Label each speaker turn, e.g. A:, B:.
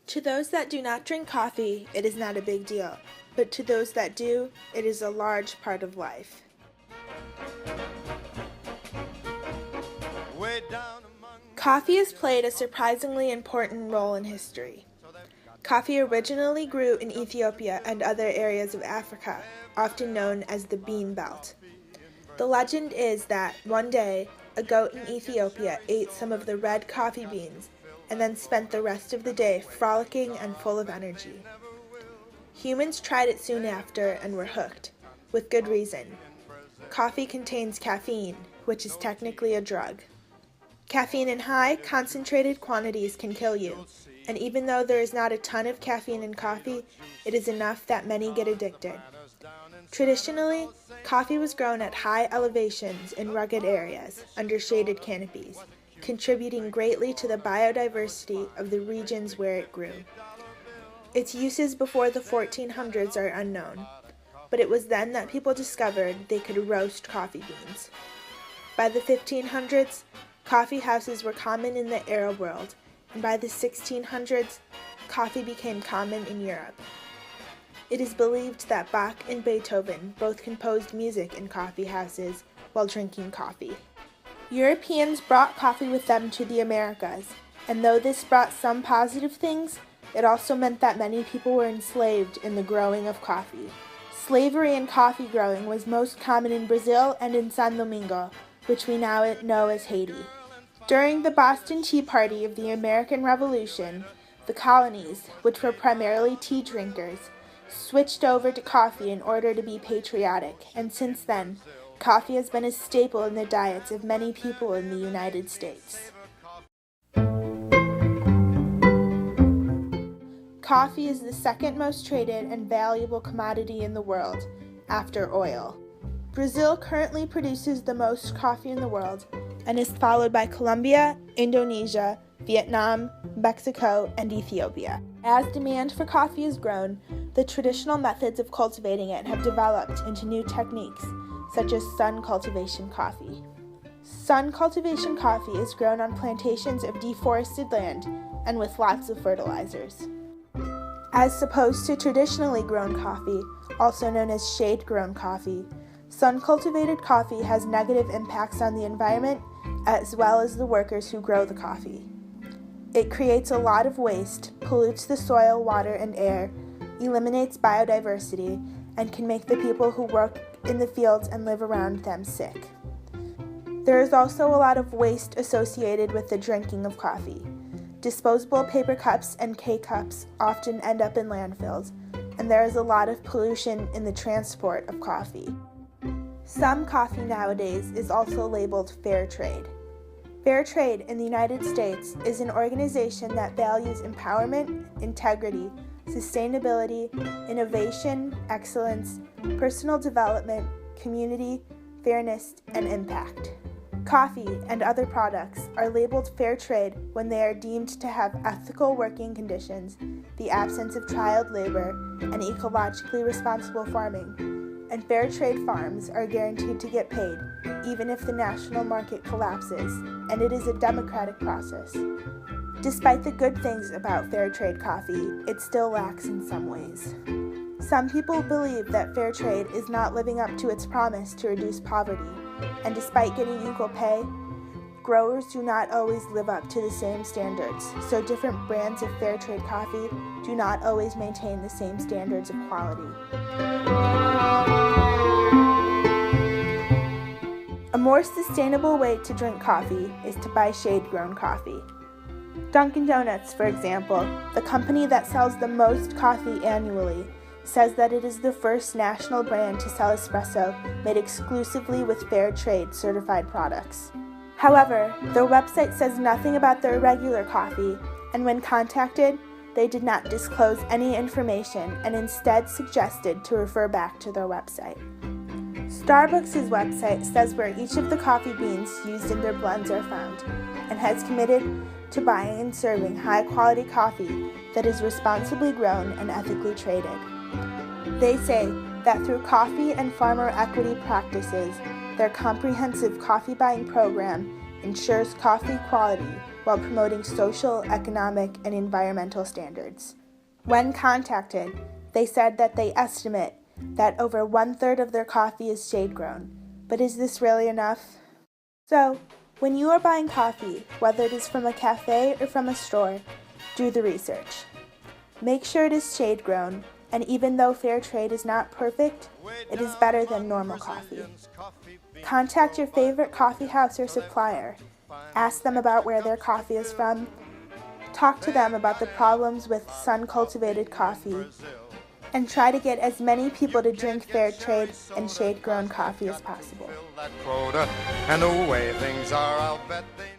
A: To those that do not drink coffee, it is not a big deal, but to those that do, it is a large part of life. Coffee has played a surprisingly important role in history. Coffee originally grew in Ethiopia and other areas of Africa, often known as the Bean Belt. The legend is that one day, a goat in Ethiopia ate some of the red coffee beans and then spent the rest of the day frolicking and full of energy. Humans tried it soon after and were hooked, with good reason. Coffee contains caffeine, which is technically a drug. Caffeine in high, concentrated quantities can kill you, and even though there is not a ton of caffeine in coffee, it is enough that many get addicted. Traditionally, coffee was grown at high elevations in rugged areas, under shaded canopies, contributing greatly to the biodiversity of the regions where it grew. Its uses before the 1400s are unknown, but it was then that people discovered they could roast coffee beans. By the 1500s, coffee houses were common in the Arab world, and by the 1600s, coffee became common in Europe. It is believed that Bach and Beethoven both composed music in coffee houses while drinking coffee. Europeans brought coffee with them to the Americas, and though this brought some positive things, it also meant that many people were enslaved in the growing of coffee. Slavery in coffee growing was most common in Brazil and in San Domingo, which we now know as Haiti. During the Boston Tea Party of the American Revolution, the colonies, which were primarily tea drinkers, switched over to coffee in order to be patriotic, and since then, coffee has been a staple in the diets of many people in the United States. Coffee is the second most traded and valuable commodity in the world, after oil. Brazil currently produces the most coffee in the world and is followed by Colombia, Indonesia, Vietnam, Mexico, and Ethiopia. As demand for coffee has grown, the traditional methods of cultivating it have developed into new techniques, such as sun cultivation coffee. Sun cultivation coffee is grown on plantations of deforested land and with lots of fertilizers. As opposed to traditionally grown coffee, also known as shade-grown coffee, sun-cultivated coffee has negative impacts on the environment as well as the workers who grow the coffee. It creates a lot of waste, pollutes the soil, water, and air, eliminates biodiversity, and can make the people who work in the fields and live around them sick. There is also a lot of waste associated with the drinking of coffee. Disposable paper cups and K-cups often end up in landfills, and there is a lot of pollution in the transport of coffee. Some coffee nowadays is also labeled fair trade. Fair trade in the United States is an organization that values empowerment, integrity, sustainability, innovation, excellence, personal development, community, fairness, and impact. Coffee and other products are labeled fair trade when they are deemed to have ethical working conditions, the absence of child labor, and ecologically responsible farming. And fair trade farms are guaranteed to get paid, even if the national market collapses, and it is a democratic process. Despite the good things about fair trade coffee, it still lacks in some ways. Some people believe that fair trade is not living up to its promise to reduce poverty, and despite getting equal pay, growers do not always live up to the same standards, so different brands of fair trade coffee do not always maintain the same standards of quality. A more sustainable way to drink coffee is to buy shade-grown coffee. Dunkin' Donuts, for example, the company that sells the most coffee annually, says that it is the first national brand to sell espresso made exclusively with fair trade certified products. However, their website says nothing about their regular coffee, and when contacted, they did not disclose any information and instead suggested to refer back to their website. Starbucks' website says where each of the coffee beans used in their blends are found, and has committed to buying and serving high-quality coffee that is responsibly grown and ethically traded. They say that through coffee and farmer equity practices, their comprehensive coffee buying program ensures coffee quality while promoting social, economic, and environmental standards. When contacted, they said that they estimate that over 1/3 of their coffee is shade-grown. But is this really enough? So, when you are buying coffee, whether it is from a cafe or from a store, do the research. Make sure it is shade-grown, and even though fair trade is not perfect, it is better than normal coffee. Contact your favorite coffee house or supplier. Ask them about where their coffee is from. Talk to them about the problems with sun-cultivated coffee. And try to get as many people to drink fair trade and shade-grown coffee as possible.
B: And the way things are, I'll bet they